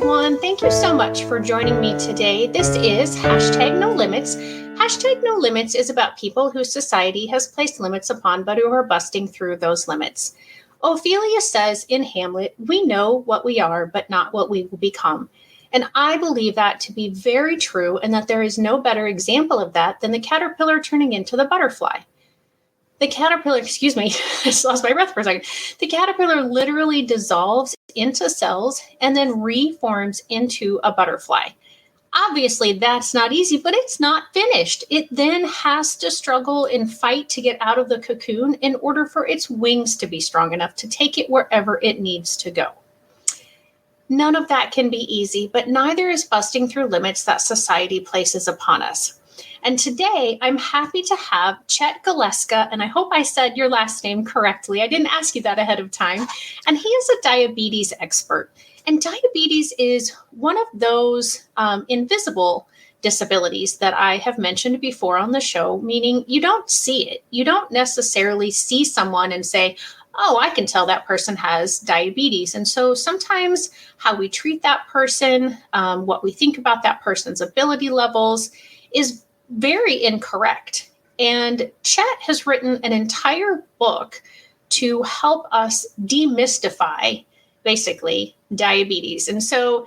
everyone. Thank you so much for joining me today. This is Hashtag No Limits. Hashtag No Limits is about people whose society has placed limits upon, but who are busting through those limits. Ophelia says in Hamlet, "We know what we are, but not what we will become." And I believe that to be very true, and that there is no better example of that than the caterpillar turning into the butterfly. The caterpillar, I just lost my breath for a second. The caterpillar literally dissolves into cells and then reforms into a butterfly. Obviously, that's not easy, but it's not finished. It then has to struggle and fight to get out of the cocoon in order for its wings to be strong enough to take it wherever it needs to go. None of that can be easy, but neither is busting through limits that society places upon us. And today, I'm happy to have Chet Galaska, and I hope I said your last name correctly. I didn't ask you that ahead of time. And he is a diabetes expert. And diabetes is one of those invisible disabilities that I have mentioned before on the show, meaning you don't see it. You don't necessarily see someone and say, oh, I can tell that person has diabetes. And so sometimes how we treat that person, what we think about that person's ability levels is very incorrect. And Chet has written an entire book to help us demystify, basically, diabetes. And so,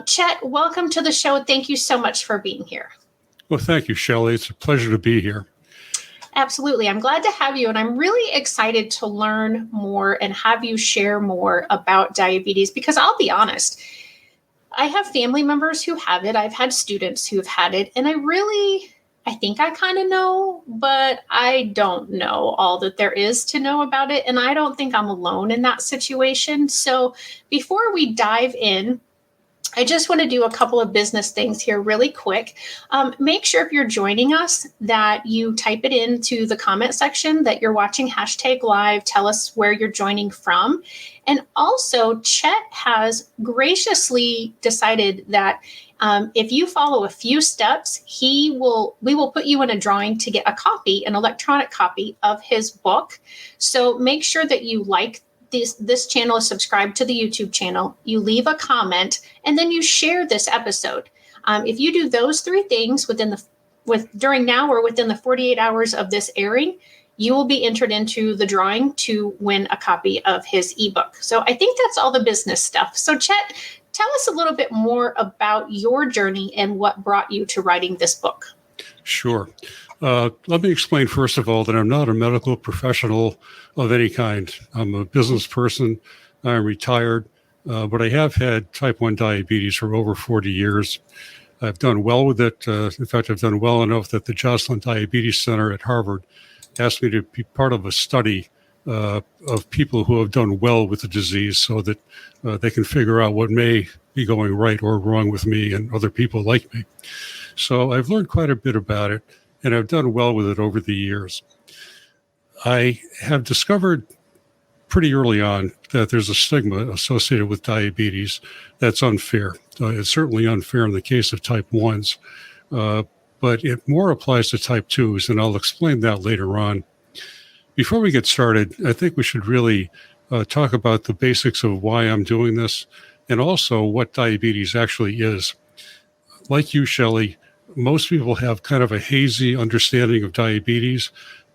Chet, welcome to the show. Thank you so much for being here. Well, thank you, Shelley. It's a pleasure to be here. Absolutely. I'm glad to have you. And I'm really excited to learn more and have you share more about diabetes, because I'll be honest, I have family members who have it. I've had students who've had it. And I think I kind of know, but I don't know all that there is to know about it. And I don't think I'm alone in that situation. So before we dive in, I just want to do a couple of business things here really quick. Make sure if you're joining us that you type it into the comment section that you're watching hashtag live. Tell us where you're joining from. And also, Chet has graciously decided that if you follow a few steps, we will put you in a drawing to get a copy, an electronic copy of his book. So make sure that you like this channel, is subscribed to the YouTube channel, you leave a comment, and then you share this episode. If you do those three things during now or within the 48 hours of this airing, you will be entered into the drawing to win a copy of his ebook. So I think that's all the business stuff. So Chet, tell us a little bit more about your journey and what brought you to writing this book. Sure. Let me explain, first of all, that I'm not a medical professional of any kind. I'm a business person. I'm retired, but I have had type 1 diabetes for over 40 years. I've done well with it. In fact, I've done well enough that the Joslin Diabetes Center at Harvard asked me to be part of a study of people who have done well with the disease so that they can figure out what may be going right or wrong with me and other people like me. So I've learned quite a bit about it, and I've done well with it over the years. I have discovered pretty early on that there's a stigma associated with diabetes that's unfair. It's certainly unfair in the case of type 1s, but it more applies to type 2s, and I'll explain that later on. Before we get started, I think we should really talk about the basics of why I'm doing this and also what diabetes actually is. Like you, Shelley, most people have kind of a hazy understanding of diabetes,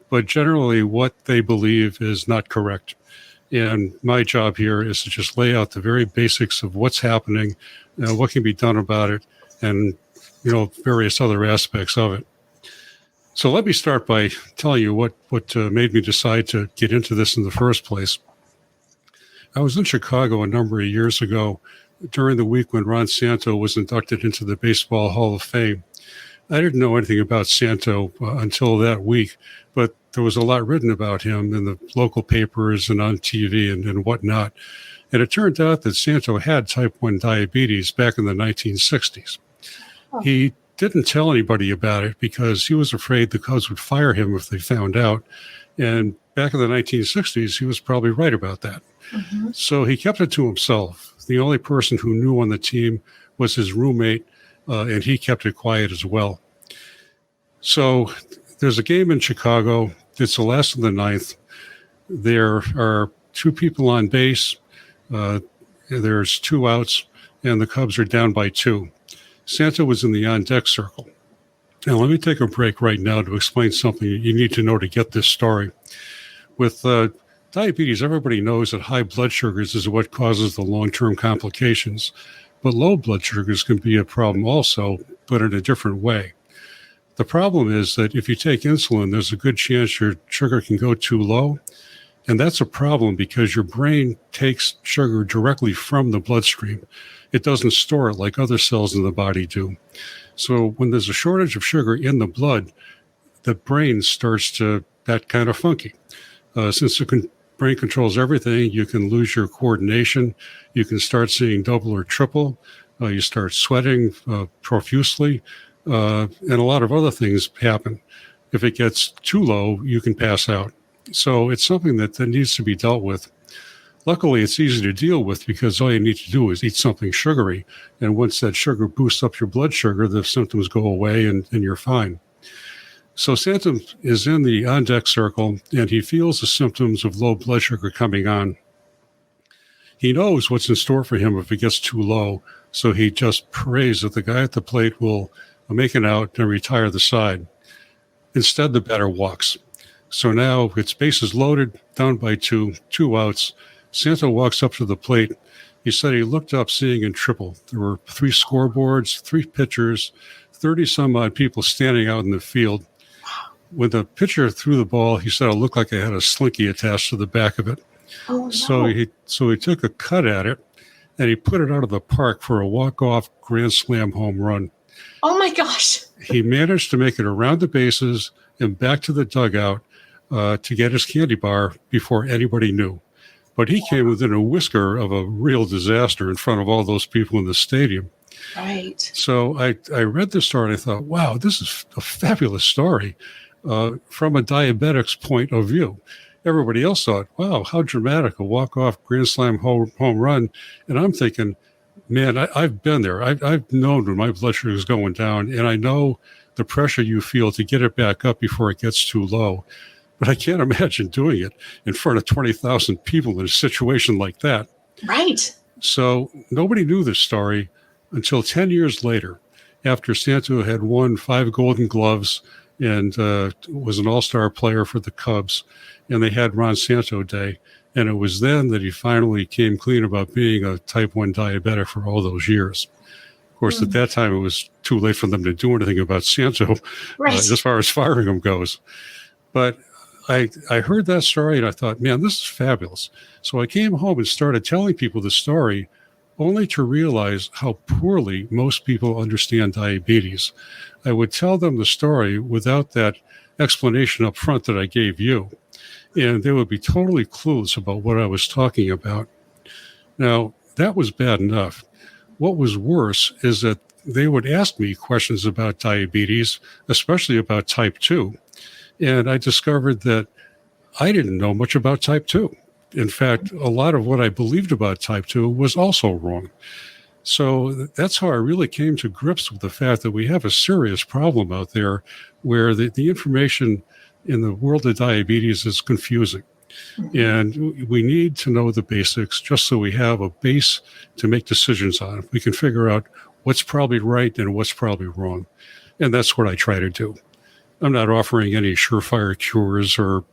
but generally what they believe is not correct. And my job here is to just lay out the very basics of what's happening, what can be done about it, and various other aspects of it. So let me start by telling you what made me decide to get into this in the first place. I was in Chicago a number of years ago during the week when Ron Santo was inducted into the Baseball Hall of Fame. I didn't know anything about Santo until that week, but there was a lot written about him in the local papers and on TV and whatnot. And it turned out that Santo had type 1 diabetes back in the 1960s. Oh. He didn't tell anybody about it because he was afraid the Cubs would fire him if they found out. And back in the 1960s, he was probably right about that. Mm-hmm. So he kept it to himself. The only person who knew on the team was his roommate, and he kept it quiet as well. So there's a game in Chicago. It's the last of the ninth. There are two people on base. There's two outs, and the Cubs are down by 2. Santa was in the on-deck circle. Now, let me take a break right now to explain something you need to know to get this story. With diabetes, everybody knows that high blood sugars is what causes the long-term complications. But low blood sugars can be a problem also, but in a different way. The problem is that if you take insulin, there's a good chance your sugar can go too low. And that's a problem because your brain takes sugar directly from the bloodstream. It doesn't store it like other cells in the body do. So when there's a shortage of sugar in the blood, the brain starts to get kind of funky. Since the brain controls everything, you can lose your coordination. You can start seeing double or triple. You start sweating profusely, and a lot of other things happen. If it gets too low, you can pass out. So it's something that needs to be dealt with. Luckily, it's easy to deal with because all you need to do is eat something sugary. And once that sugar boosts up your blood sugar, the symptoms go away and you're fine. So Santa is in the on-deck circle, and he feels the symptoms of low blood sugar coming on. He knows what's in store for him if it gets too low, so he just prays that the guy at the plate will make it out and retire the side. Instead, the batter walks. So now it's bases loaded, down by 2 outs. Santa walks up to the plate. He said he looked up seeing in triple. There were 3 scoreboards, 3 pitchers, 30-some-odd people standing out in the field. When the pitcher threw the ball, he said it looked like it had a slinky attached to the back of it. Oh, no. So he took a cut at it, and he put it out of the park for a walk-off grand slam home run. Oh, my gosh. He managed to make it around the bases and back to the dugout to get his candy bar before anybody knew. But he came within a whisker of a real disaster in front of all those people in the stadium. Right. So I read this story and I thought, wow, this is a fabulous story from a diabetic's point of view. Everybody else thought, wow, how dramatic, a walk-off grand slam home run. And I'm thinking, man, I've been there. I've known when my blood sugar is going down, and I know the pressure you feel to get it back up before it gets too low. But I can't imagine doing it in front of 20,000 people in a situation like that. Right. So nobody knew this story until 10 years later, after Santa had won 5 Golden Gloves and was an all-star player for the Cubs, and they had Ron Santo Day. And it was then that he finally came clean about being a type 1 diabetic for all those years. Of course, at that time, it was too late for them to do anything about Santo as far as firing him goes. But I heard that story and I thought, man, this is fabulous. So I came home and started telling people the story, only to realize how poorly most people understand diabetes. I would tell them the story without that explanation up front that I gave you, and they would be totally clueless about what I was talking about. Now, that was bad enough. What was worse is that they would ask me questions about diabetes, especially about type 2. And I discovered that I didn't know much about type 2. In fact, a lot of what I believed about type 2 was also wrong. So that's how I really came to grips with the fact that we have a serious problem out there where the information in the world of diabetes is confusing. And we need to know the basics just so we have a base to make decisions on. We can figure out what's probably right and what's probably wrong. And that's what I try to do. I'm not offering any surefire cures or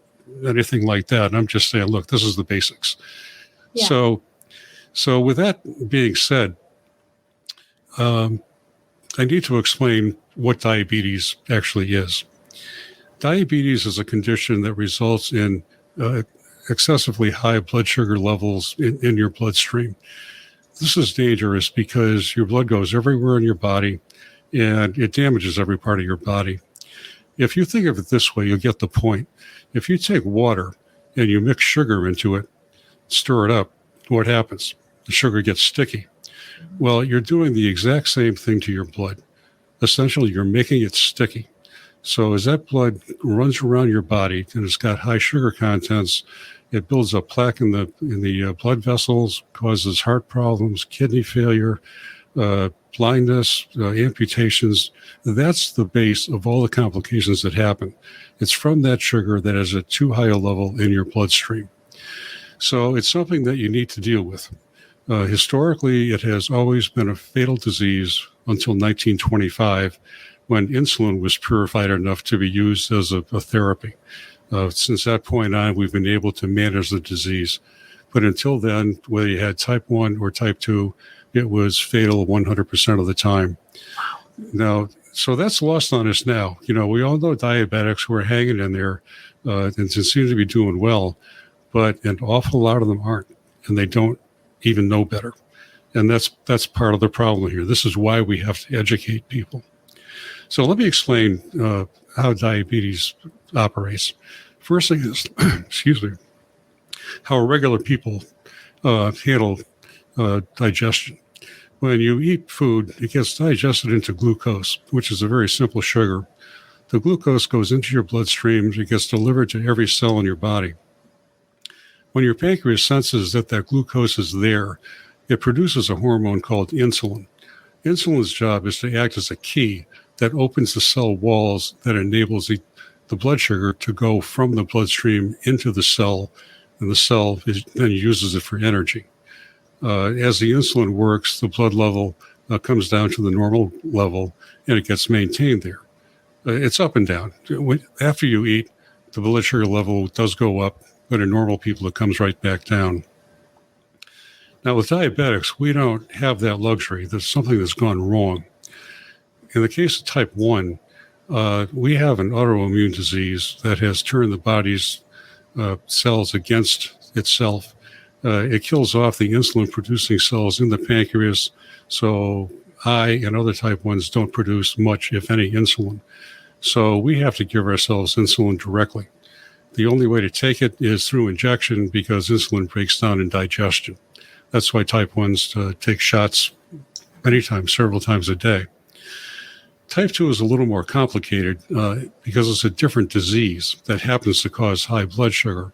anything like that. I'm just saying, look, this is the basics. Yeah. So with that being said, I need to explain what diabetes actually is. Diabetes is a condition that results in excessively high blood sugar levels in your bloodstream. This is dangerous because your blood goes everywhere in your body and it damages every part of your body. If you think of it this way, you'll get the point. If you take water and you mix sugar into it, stir it up, what happens? The sugar gets sticky. Well, you're doing the exact same thing to your blood. Essentially, you're making it sticky. So as that blood runs around your body and it's got high sugar contents, it builds up plaque in the blood vessels, causes heart problems, kidney failure, blindness, amputations. That's the base of all the complications that happen. It's from that sugar that is at too high a level in your bloodstream. So it's something that you need to deal with. Historically, it has always been a fatal disease until 1925, when insulin was purified enough to be used as a therapy. Since that point on, we've been able to manage the disease. But until then, whether you had type 1 or type 2, it was fatal 100% of the time. Now, so that's lost on us now. We all know diabetics who are hanging in there and seem to be doing well, but an awful lot of them aren't, and they don't even know better. And that's part of the problem here. This is why we have to educate people. So let me explain how diabetes operates. First thing is, excuse me, how regular people handle digestion. When you eat food, it gets digested into glucose, which is a very simple sugar. The glucose goes into your bloodstream. It gets delivered to every cell in your body. When your pancreas senses that glucose is there, it produces a hormone called insulin. Insulin's job is to act as a key that opens the cell walls that enables the blood sugar to go from the bloodstream into the cell, and the cell then uses it for energy. As the insulin works, the blood level comes down to the normal level, and it gets maintained there. It's up and down. After you eat, the blood sugar level does go up, but in normal people, it comes right back down. Now, with diabetics, we don't have that luxury. There's something that's gone wrong. In the case of type 1, we have an autoimmune disease that has turned the body's cells against itself. It kills off the insulin-producing cells in the pancreas, so I and other type 1s don't produce much, if any, insulin. So we have to give ourselves insulin directly. The only way to take it is through injection because insulin breaks down in digestion. That's why type 1s take shots many times, several times a day. Type 2 is a little more complicated because it's a different disease that happens to cause high blood sugar.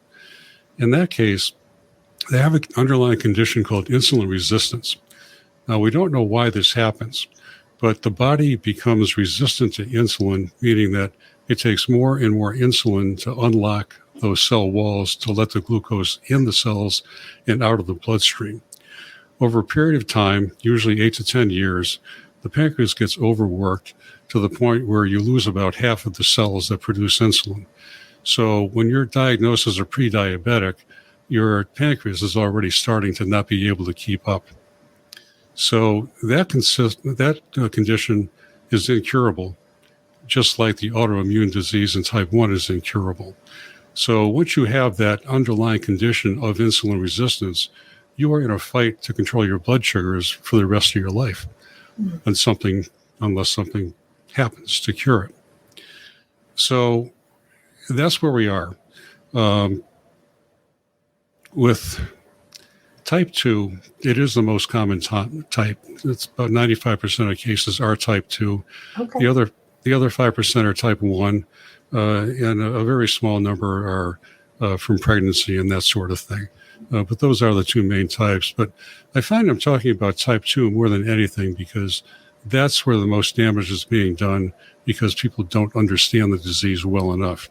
In that case, they have an underlying condition called insulin resistance. Now, we don't know why this happens, but the body becomes resistant to insulin, meaning that it takes more and more insulin to unlock those cell walls to let the glucose in the cells and out of the bloodstream. Over a period of time, usually 8 to 10 years, the pancreas gets overworked to the point where you lose about half of the cells that produce insulin. So when you're diagnosed as a pre-diabetic, your pancreas is already starting to not be able to keep up. So that condition is incurable, just like the autoimmune disease in type 1 is incurable. So once you have that underlying condition of insulin resistance, you are in a fight to control your blood sugars for the rest of your life, unless something happens to cure it. So that's where we are. With type 2, it is the most common type. It's about 95% of cases are type 2. Okay. The other 5% are type 1, and a very small number are from pregnancy and that sort of thing. But those are the two main types. But I find I'm talking about type 2 more than anything because that's where the most damage is being done because people don't understand the disease well enough.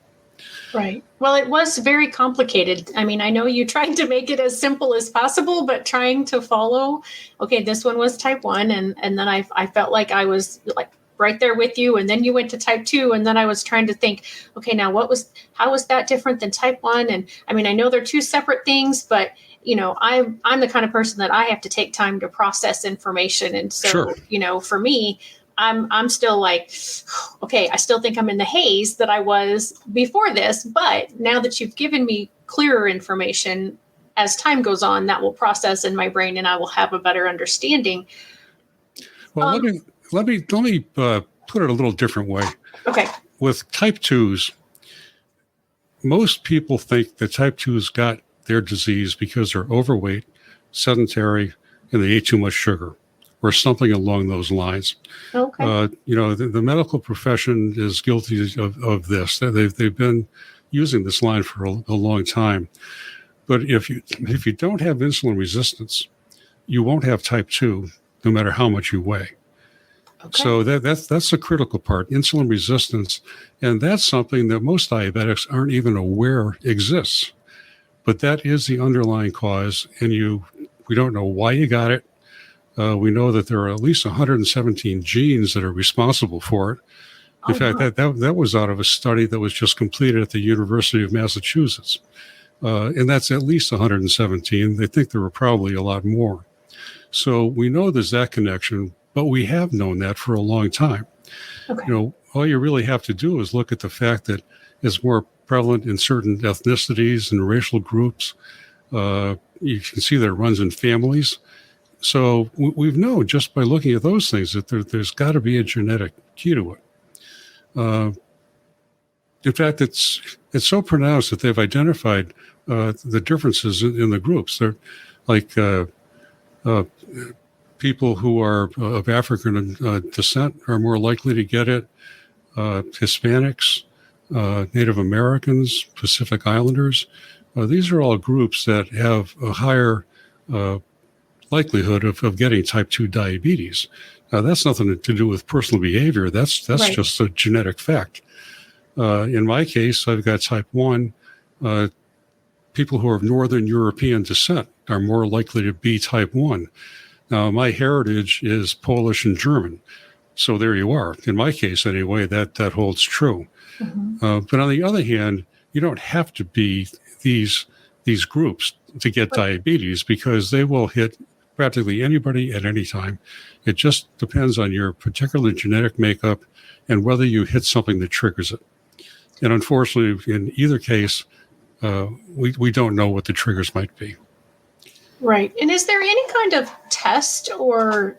Right. Well, it was very complicated. I mean, I know you tried to make it as simple as possible, but trying to follow, okay, this one was type 1. And then I felt like I was like right there with you. And then you went to type 2. And then I was trying to think, okay, now how was that different than type 1? And I mean, I know they're two separate things, but I'm the kind of person that I have to take time to process information. And so, sure. For me, I'm still like, okay, I still think I'm in the haze that I was before this, but now that you've given me clearer information, as time goes on, that will process in my brain and I will have a better understanding. Well, let me put it a little different way. Okay. With type 2s, most people think that type 2s got their disease because they're overweight, sedentary, and they ate too much sugar, or something along those lines. Okay. The medical profession is guilty of this. They've been using this line for a long time. But if you don't have insulin resistance, you won't have type 2, no matter how much you weigh. Okay. So that's the critical part, insulin resistance. And that's something that most diabetics aren't even aware exists. But that is the underlying cause, and you We don't know why you got it. We know that there are at least 117 genes that are responsible for it. In fact, that was out of a study that was just completed at the University of Massachusetts. And that's at least 117. They think there were probably a lot more. So we know there's that connection, but we have known that for a long time. Okay. All you really have to do is look at the fact that it's more prevalent in certain ethnicities and racial groups. You can see that it runs in families. So we've known just by looking at those things that there's got to be a genetic key to it. In fact, it's so pronounced that they've identified the differences in the groups. They're like people who are of African descent are more likely to get it. Hispanics, Native Americans, Pacific Islanders. These are all groups that have a higher likelihood of getting type 2 diabetes. Now, that's nothing to do with personal behavior. That's right. Just a genetic fact. In my case, I've got type 1. People who are of Northern European descent are more likely to be type 1. Now, my heritage is Polish and German. So there you are. In my case, anyway, that holds true. Mm-hmm. But on the other hand, you don't have to be these groups to get diabetes, because they will hit practically anybody at any time. It just depends on your particular genetic makeup and whether you hit something that triggers it. And unfortunately, in either case, we don't know what the triggers might be. Right. And is there any kind of test or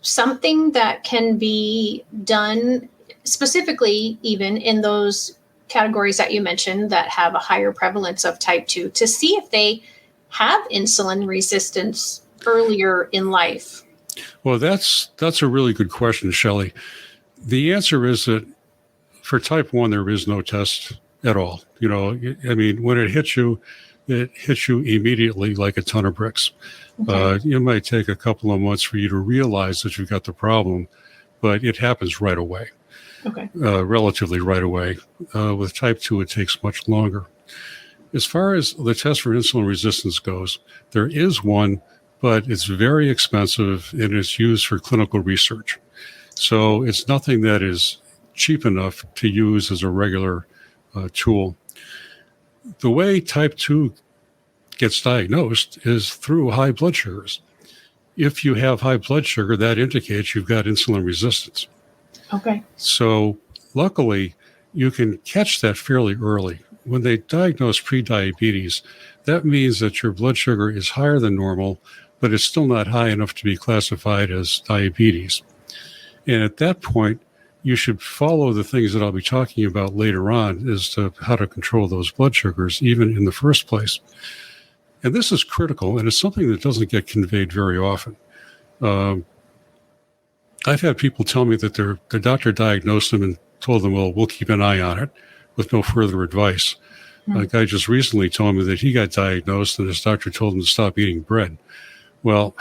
something that can be done specifically even in those categories that you mentioned that have a higher prevalence of type 2 to see if they have insulin resistance earlier in life? Well, that's a really good question, Shelley. The answer is that for type 1, there is no test at all. I mean, when it hits you immediately like a ton of bricks. Okay. It might take a couple of months for you to realize that you've got the problem, but it happens right away. Okay. Relatively right away. With type 2, it takes much longer. As far as the test for insulin resistance goes, there is one, but it's very expensive and it's used for clinical research. So it's nothing that is cheap enough to use as a regular tool. The way type 2 gets diagnosed is through high blood sugars. If you have high blood sugar, that indicates you've got insulin resistance. Okay. So luckily, you can catch that fairly early. When they diagnose prediabetes, that means that your blood sugar is higher than normal, but it's still not high enough to be classified as diabetes. And at that point, you should follow the things that I'll be talking about later on as to how to control those blood sugars, even in the first place. And this is critical, and it's something that doesn't get conveyed very often. I've had people tell me that their doctor diagnosed them and told them, well, we'll keep an eye on it, with no further advice. A guy just recently told me that he got diagnosed and his doctor told him to stop eating bread. Well,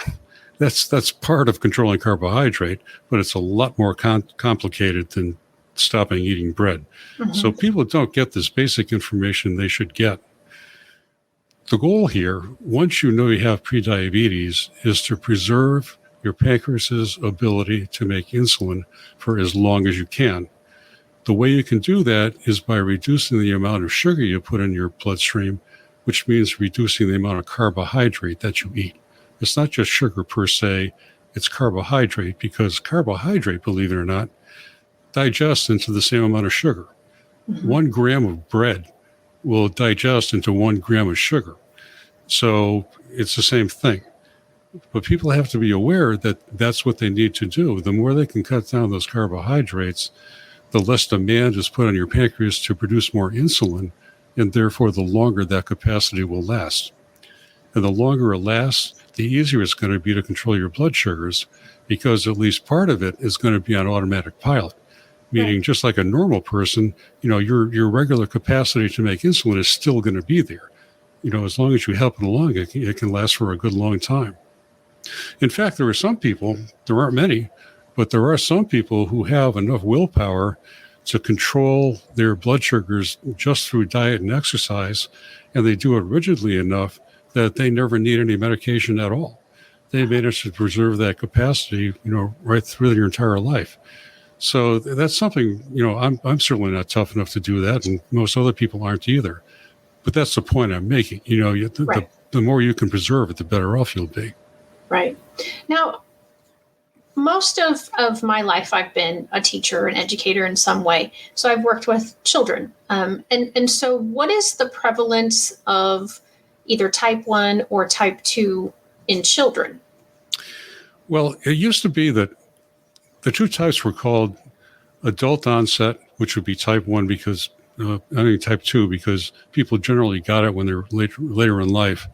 that's part of controlling carbohydrate, but it's a lot more complicated than stopping eating bread. Mm-hmm. So people don't get this basic information they should get. The goal here, once you know you have prediabetes, is to preserve your pancreas's ability to make insulin for as long as you can. The way you can do that is by reducing the amount of sugar you put in your bloodstream, which means reducing the amount of carbohydrate that you eat. It's not just sugar per se, it's carbohydrate, because carbohydrate, believe it or not, digests into the same amount of sugar. Mm-hmm. 1 gram of bread will digest into 1 gram of sugar. So it's the same thing. But people have to be aware that that's what they need to do. The more they can cut down those carbohydrates, the less demand is put on your pancreas to produce more insulin, and therefore the longer that capacity will last. And the longer it lasts, the easier it's going to be to control your blood sugars, because at least part of it is going to be on automatic pilot. Meaning, just like a normal person, your regular capacity to make insulin is still going to be there. As long as you help it along, it can last for a good long time. In fact, there aren't many, but there are some people who have enough willpower to control their blood sugars just through diet and exercise, and they do it rigidly enough that they never need any medication at all. They manage to preserve that capacity, right through their entire life. So that's something, I'm certainly not tough enough to do that, and most other people aren't either. But that's the point I'm making. Right. The more you can preserve it, the better off you'll be. Right. Now, most of my life, I've been a teacher, an educator in some way. So I've worked with children. And so what is the prevalence of either type 1 or type 2 in children? Well, it used to be that the two types were called adult onset, which would be type 1 because, type 2 because people generally got it when they're later in life.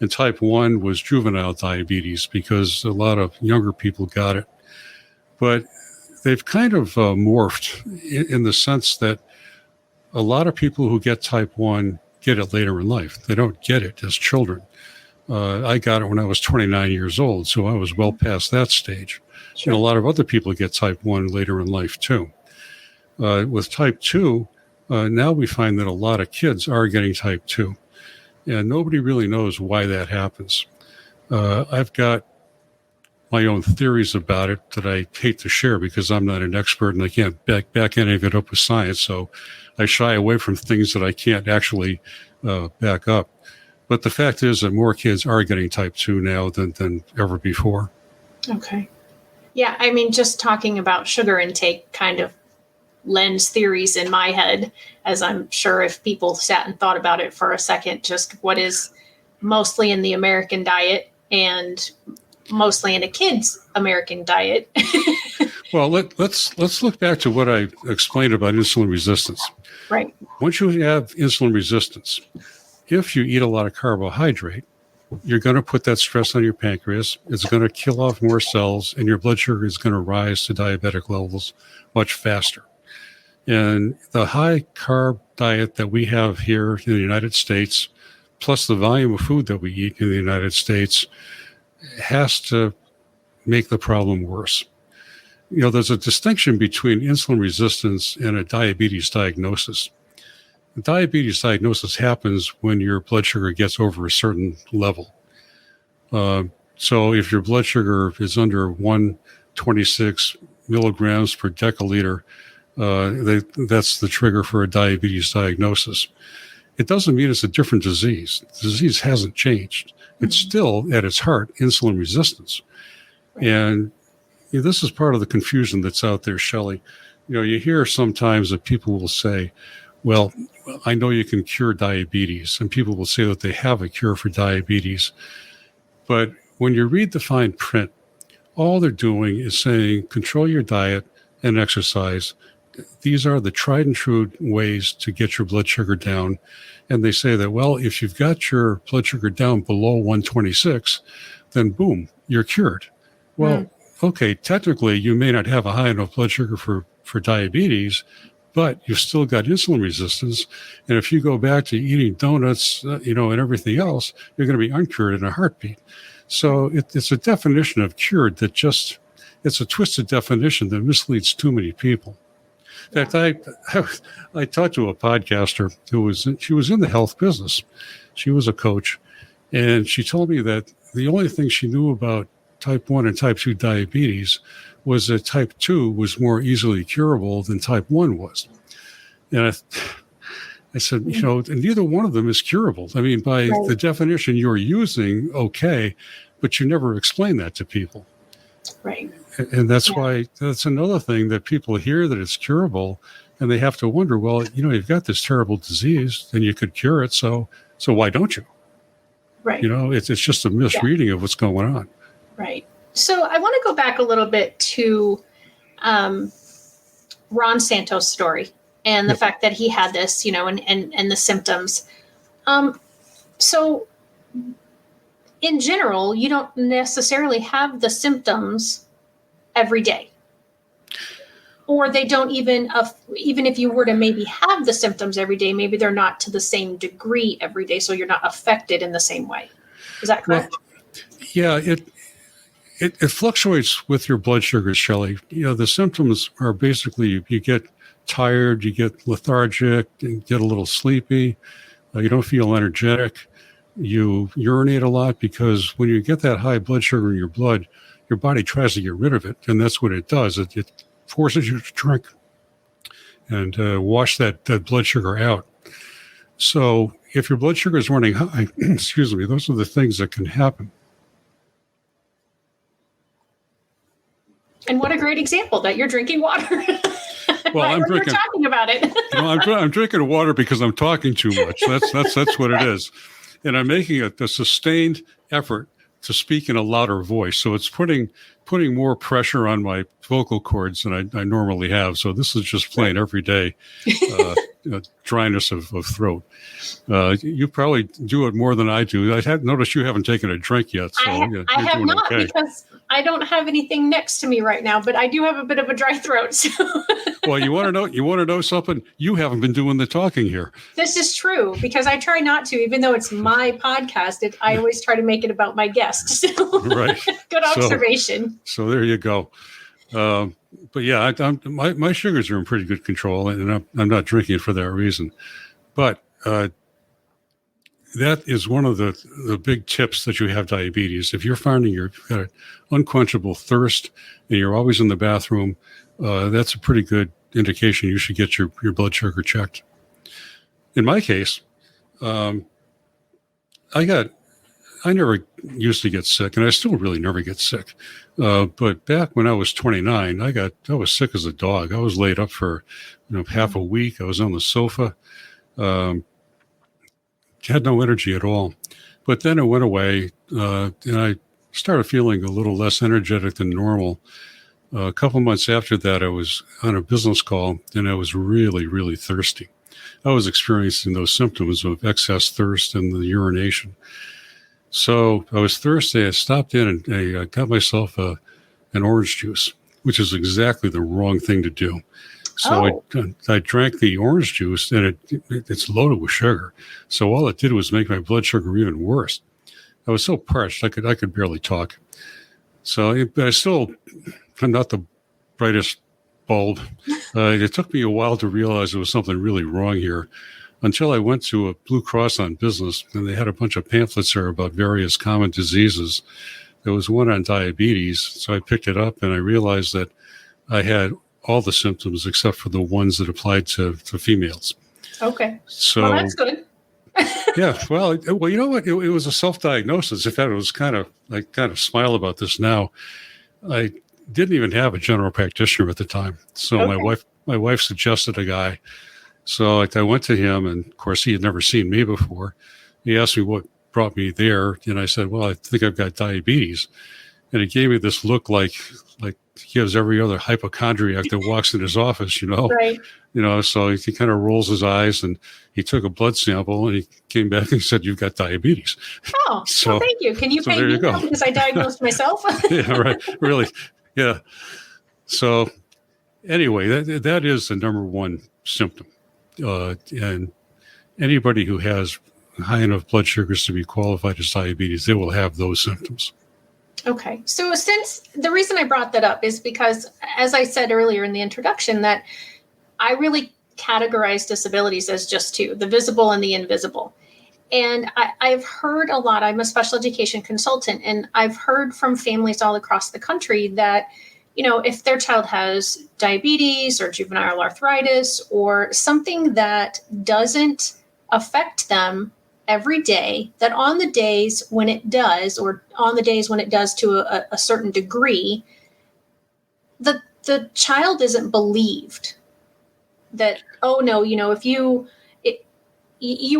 And type 1 was juvenile diabetes because a lot of younger people got it. But they've kind of morphed in the sense that a lot of people who get type 1 get it later in life. They don't get it as children. I got it when I was 29 years old, so I was well past that stage. Sure. And a lot of other people get type 1 later in life, too. With type 2, now we find that a lot of kids are getting type 2. And nobody really knows why that happens. I've got my own theories about it that I hate to share because I'm not an expert and I can't back any of it up with science. So I shy away from things that I can't actually back up. But the fact is that more kids are getting type 2 now than ever before. Okay. Yeah, I mean, just talking about sugar intake kind of lends theories in my head, as I'm sure if people sat and thought about it for a second, just what is mostly in the American diet and mostly in a kid's American diet. Well, let's look back to what I explained about insulin resistance. Right. Once you have insulin resistance, if you eat a lot of carbohydrate, you're going to put that stress on your pancreas. It's going to kill off more cells, and your blood sugar is going to rise to diabetic levels much faster. And the high carb diet that we have here in the United States, plus the volume of food that we eat in the United States, has to make the problem worse. There's a distinction between insulin resistance and a diabetes diagnosis. A diabetes diagnosis happens when your blood sugar gets over a certain level. So if your blood sugar is under 126 milligrams per deciliter, that's the trigger for a diabetes diagnosis. It doesn't mean it's a different disease. The disease hasn't changed. It's still, at its heart, insulin resistance. And this is part of the confusion that's out there, Shelley. You hear sometimes that people will say, well, I know you can cure diabetes, and people will say that they have a cure for diabetes. But when you read the fine print, all they're doing is saying, control your diet and exercise. These are the tried and true ways to get your blood sugar down. And they say that, well, if you've got your blood sugar down below 126, then boom, you're cured. Well, okay, technically you may not have a high enough blood sugar for diabetes, but you've still got insulin resistance. And if you go back to eating donuts, and everything else, you're going to be uncured in a heartbeat. So it's a definition of cured that it's a twisted definition that misleads too many people. In fact, I talked to a podcaster she was in the health business. She was a coach, and she told me that the only thing she knew about type 1 and type 2 diabetes was that type 2 was more easily curable than type 1 was. And I said, and neither one of them is curable. I mean, by the definition you're using, okay, but you never explain that to people. Right. And that's why that's another thing that people hear that it's curable, and they have to wonder, well, you've got this terrible disease and you could cure it. So why don't you? Right. It's just a misreading of what's going on. Right. So I want to go back a little bit to Ron Santos' story and the fact that he had this, and the symptoms. So in general, you don't necessarily have the symptoms every day. Or they don't even if you were to maybe have the symptoms every day, maybe they're not to the same degree every day, so you're not affected in the same way. Is that correct? Well, yeah, it fluctuates with your blood sugar, Shelley. The symptoms are basically you get tired, you get lethargic, you get a little sleepy, you don't feel energetic. You urinate a lot because when you get that high blood sugar in your blood, your body tries to get rid of it, and that's what it does. It forces you to drink and wash that blood sugar out. So if your blood sugar is running high, excuse me, those are the things that can happen. And what a great example that you're drinking water. Well, right I'm when drinking. You're talking about it. I'm drinking water because I'm talking too much. That's what it is, and I'm making a sustained effort to speak in a louder voice. So it's putting more pressure on my vocal cords than I normally have. So this is just plain everyday dryness of throat. You probably do it more than I do. I have noticed you haven't taken a drink yet. So I have not, okay. Because I don't have anything next to me right now, but I do have a bit of a dry throat. So. Well, you want to know something? You haven't been doing the talking here. This is true, because I try not to, even though it's my podcast. I always try to make it about my guests. So. Right. Good observation. So there you go. But yeah, my sugars are in pretty good control, and I'm not drinking it for that reason. But that is one of the big tips that you have diabetes. If you're finding you've got an unquenchable thirst and you're always in the bathroom, that's a pretty good indication you should get your blood sugar checked. In my case, I never used to get sick, and I still really never get sick. But back when I was 29, I was sick as a dog. I was laid up for half a week. I was on the sofa. Had no energy at all. But then it went away, and I started feeling a little less energetic than normal. A couple months after that, I was on a business call, and I was really, really thirsty. I was experiencing those symptoms of excess thirst and the urination. So I was thirsty. I stopped in and I got myself an orange juice, which is exactly the wrong thing to do. So I drank the orange juice, and it's loaded with sugar. So all it did was make my blood sugar even worse. I was so parched, I could barely talk. So I'm not the brightest bulb. It took me a while to realize there was something really wrong here, until I went to a Blue Cross on Business, and they had a bunch of pamphlets there about various common diseases. There was one on diabetes, so I picked it up, and I realized that I had all the symptoms except for the ones that applied to females. Okay. So well, that's good. Yeah. Well, you know what? It was a self-diagnosis. In fact, I kind of smile about this now. I didn't even have a general practitioner at the time. So my wife suggested a guy. So I went to him, and of course he had never seen me before. He asked me what brought me there. And I said, well, I think I've got diabetes. And he gave me this look like he gives every other hypochondriac that walks in his office, Right. So he kind of rolls his eyes, and he took a blood sample, and he came back and he said, you've got diabetes. Oh, well, thank you. Can you pay me now because I diagnosed myself? Yeah, right. Really. Yeah. So anyway, that is the number one symptom. And anybody who has high enough blood sugars to be qualified as diabetes, they will have those symptoms. Okay. So since the reason I brought that up is because, as I said earlier in the introduction, that I really categorize disabilities as just two, the visible and the invisible. And I've heard a lot, I'm a special education consultant, and I've heard from families all across the country that, if their child has diabetes or juvenile arthritis or something that doesn't affect them every day, that on the days when it does, or on the days when it does to a certain degree, the child isn't believed that, oh no, if you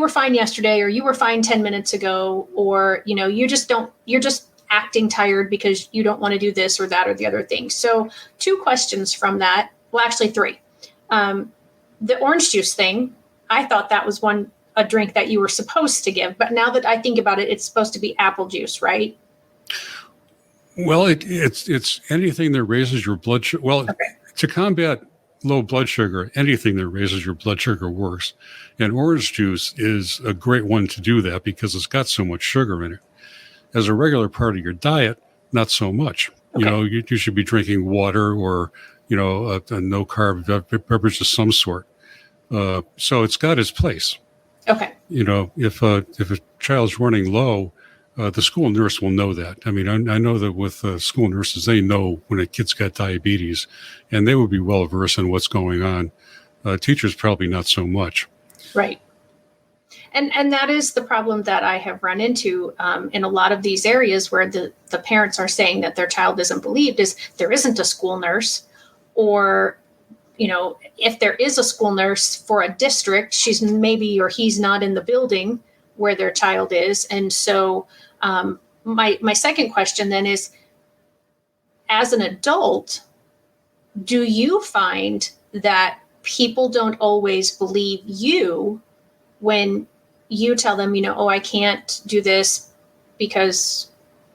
were fine yesterday, or you were fine 10 minutes ago, or, you're just acting tired because you don't want to do this or that or the other thing. So 2 questions from that. Well, actually 3. The orange juice thing, I thought that was a drink that you were supposed to give. But now that I think about it, it's supposed to be apple juice, right? Well, it's anything that raises your blood sugar. Well, to combat low blood sugar, anything that raises your blood sugar works. And orange juice is a great one to do that because it's got so much sugar in it. As a regular part of your diet, not so much. Okay. You should be drinking water or, a no-carb beverage of some sort. So it's got its place. Okay. If a child's running low, the school nurse will know that. I mean, I know that with school nurses, they know when a kid's got diabetes, and they would be well versed in what's going on. Teachers probably not so much. Right. And that is the problem that I have run into in a lot of these areas where the parents are saying that their child isn't believed is there isn't a school nurse, or if there is a school nurse for a district, she's maybe or he's not in the building where their child is. And so my second question then is, as an adult, do you find that people don't always believe you when you tell them, oh, I can't do this because,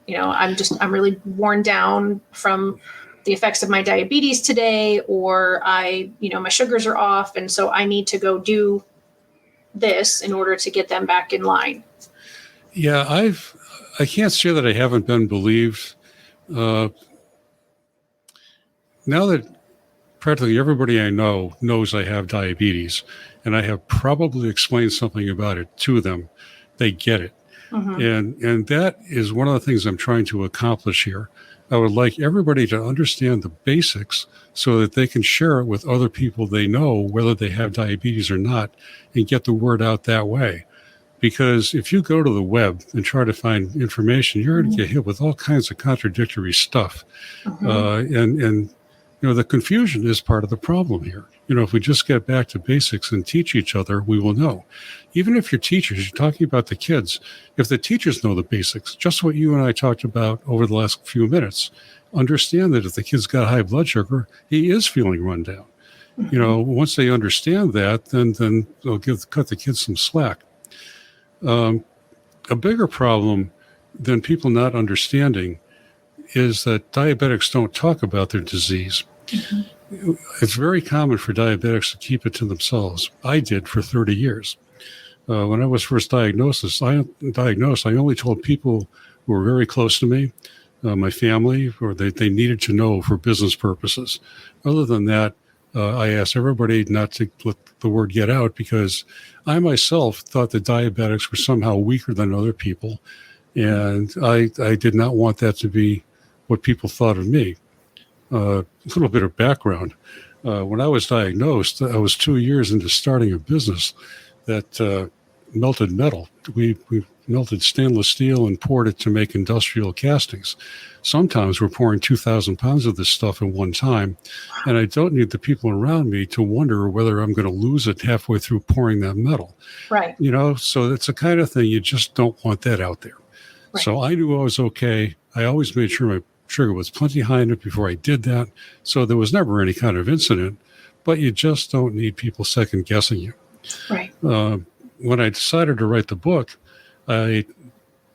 I'm really worn down from the effects of my diabetes today, or my sugars are off, and so I need to go do this in order to get them back in line? Yeah, I can't say that I haven't been believed. Now that practically everybody I know knows I have diabetes, and I have probably explained something about it to them, they get it. Mm-hmm. And that is one of the things I'm trying to accomplish here. I would like everybody to understand the basics so that they can share it with other people they know, whether they have diabetes or not, and get the word out that way. Because if you go to the web and try to find information, you're going to get hit with all kinds of contradictory stuff. And the confusion is part of the problem here. If we just get back to basics and teach each other, we will know. Even if you're teachers, you're talking about the kids. If the teachers know the basics, just what you and I talked about over the last few minutes, understand that if the kid's got high blood sugar, he is feeling run down. Once they understand that, then they'll cut the kids some slack. A bigger problem than people not understanding is that diabetics don't talk about their disease. Mm-hmm. It's very common for diabetics to keep it to themselves. I did for 30 years. When I was first diagnosed, I only told people who were very close to me, my family, or they needed to know for business purposes. Other than that, I asked everybody not to let the word get out, because I myself thought that diabetics were somehow weaker than other people, and I did not want that to be what people thought of me. A little bit of background. When I was diagnosed, I was 2 years into starting a business that melted metal. We melted stainless steel and poured it to make industrial castings. Sometimes we're pouring 2,000 pounds of this stuff at one time, and I don't need the people around me to wonder whether I'm going to lose it halfway through pouring that metal. Right. So it's the kind of thing you just don't want that out there. Right. So I knew I was okay. I always made sure my sugar was plenty high enough before I did that. So there was never any kind of incident, but you just don't need people second guessing you. Right. When I decided to write the book, I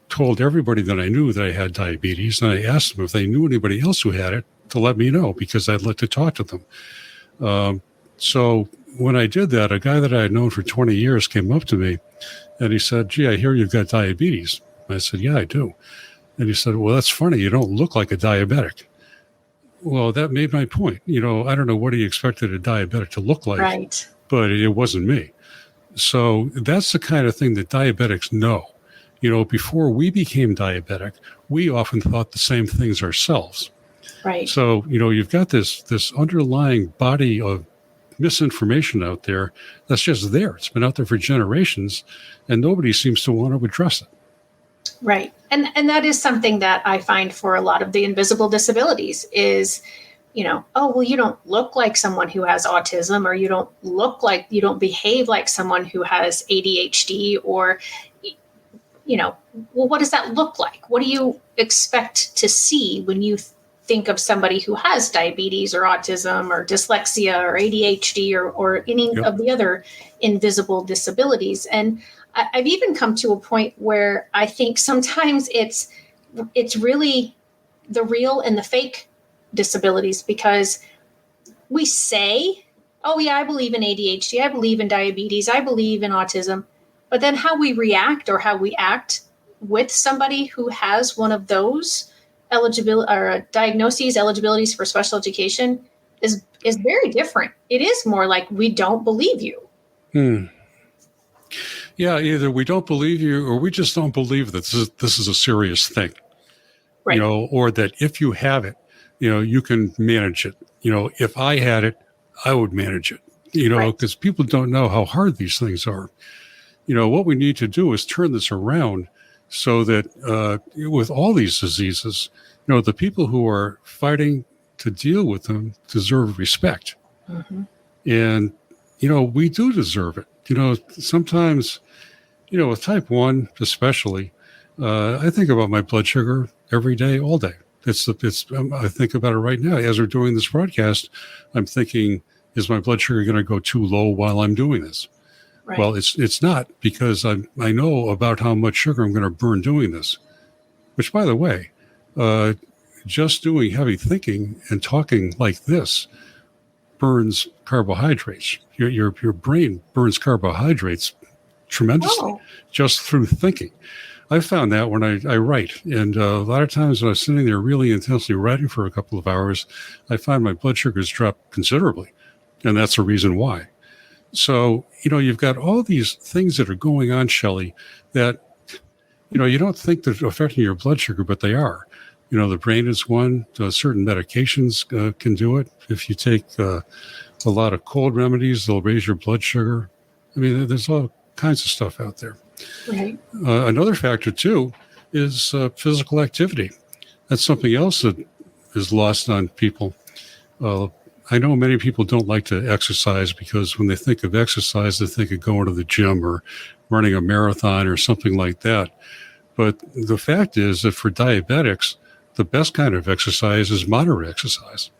told everybody that I knew that I had diabetes, and I asked them if they knew anybody else who had it to let me know, because I'd like to talk to them. So when I did that, a guy that I had known for 20 years came up to me and he said, "Gee, I hear you've got diabetes." I said, "Yeah, I do." And he said, "Well, that's funny. You don't look like a diabetic." Well, that made my point. I don't know what he expected a diabetic to look like, right, but it wasn't me. So that's the kind of thing that diabetics know. Before we became diabetic, we often thought the same things ourselves. Right. So, you've got this underlying body of misinformation out there that's just there. It's been out there for generations, and nobody seems to want to address it. Right. And that is something that I find for a lot of the invisible disabilities is, oh, well, you don't look like someone who has autism, or you don't behave like someone who has ADHD, or, well, what does that look like? What do you expect to see when you think of somebody who has diabetes or autism or dyslexia or ADHD or any of the other invisible disabilities? And I've even come to a point where I think sometimes it's really the real and the fake disabilities, because we say, oh yeah, I believe in ADHD, I believe in diabetes, I believe in autism, but then how we react or how we act with somebody who has one of those diagnoses, eligibilities for special education is very different. It is more like, we don't believe you. Yeah, either we don't believe you or we just don't believe that this is a serious thing, Right. or that if you have it, you can manage it. If I had it, I would manage it, Right. because people don't know how hard these things are. What we need to do is turn this around so that with all these diseases, the people who are fighting to deal with them deserve respect. Hmm. And, we do deserve it. Sometimes, with type 1 especially, I think about my blood sugar every day, all day. I think about it right now. As we're doing this broadcast, I'm thinking, is my blood sugar going to go too low while I'm doing this? Right. Well, it's not, because I know about how much sugar I'm going to burn doing this, which, by the way, uh, just doing heavy thinking and talking like this burns carbohydrates. Your brain burns carbohydrates tremendously Oh, just through thinking. I found that when I write, and a lot of times when I was sitting there really intensely writing for a couple of hours, I find my blood sugars drop considerably, and that's the reason why. So, you've got all these things that are going on, Shelley, that, you don't think they're affecting your blood sugar, but they are. The brain is one. Certain medications can do it. If you take a lot of cold remedies, they'll raise your blood sugar. I mean, there's all kinds of stuff out there. right. Another factor, too, is physical activity. That's something else that is lost on people. Uh, I know many people don't like to exercise because when they think of exercise, they think of going to the gym or running a marathon or something like that. But the fact is that for diabetics, the best kind of exercise is moderate exercise.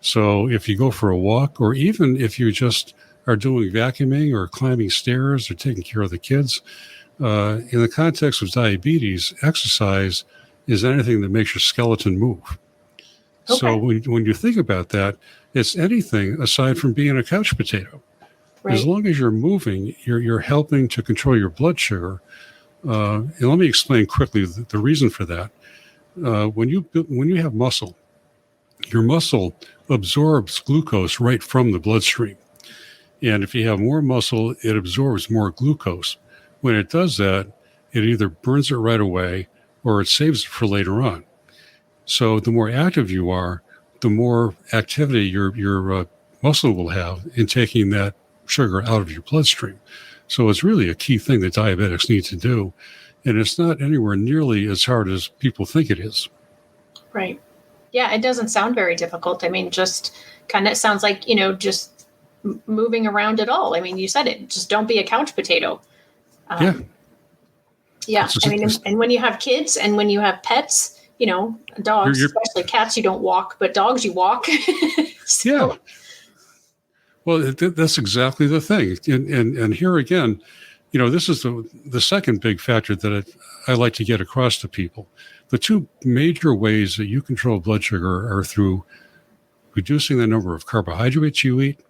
So if you go for a walk, or even if you just are doing vacuuming or climbing stairs or taking care of the kids, in the context of diabetes, exercise is anything that makes your skeleton move. So Okay. when you think about that, it's anything aside from being a couch potato. As Right. long as you're moving, you're helping to control your blood sugar. And let me explain quickly the reason for that. When you have muscle, your muscle absorbs glucose right from the bloodstream. And if you have more muscle, it absorbs more glucose. When it does that, it either burns it right away or it saves it for later on. So the more active you are, the more activity your muscle will have in taking that sugar out of your bloodstream. So it's really a key thing that diabetics need to do. And it's not anywhere nearly as hard as people think it is. Right. Yeah, it doesn't sound very difficult. I mean, just kind of sounds like, just moving around at all. I mean, you said it, just don't be a couch potato. Yeah. Um, yeah. I mean, and when you have kids and when you have pets, dogs, You're, especially cats, you don't walk, but dogs, you walk. So, yeah. Well, that's exactly the thing. And here again, this is the second big factor that I like to get across to people. The two major ways that you control blood sugar are through reducing the number of carbohydrates you eat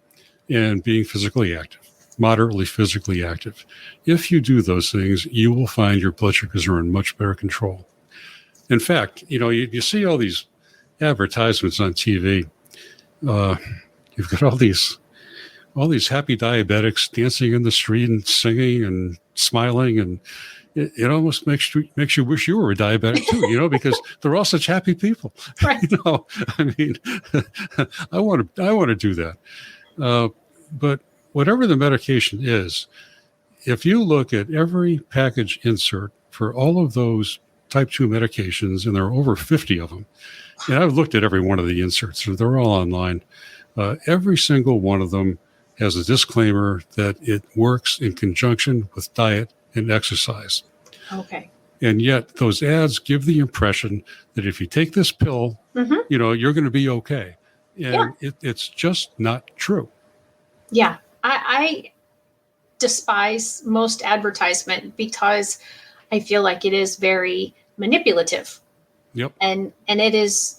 and being physically active, moderately physically active. If you do those things, you will find your blood sugars are in much better control. In fact, you see all these advertisements on TV. You've got all these happy diabetics dancing in the street and singing and smiling, and it almost makes you wish you were a diabetic too, because they're all such happy people. right. I mean, I want to do that. But whatever the medication is, if you look at every package insert for all of those type 2 medications, and there are over 50 of them, and I've looked at every one of the inserts, they're all online. Every single one of them has a disclaimer that it works in conjunction with diet and exercise. Okay. And yet those ads give the impression that if you take this pill, Mm-hmm. you're going to be okay. And Yeah. it's just not true. Yeah. I despise most advertisement because I feel like it is very manipulative. Yep. And it is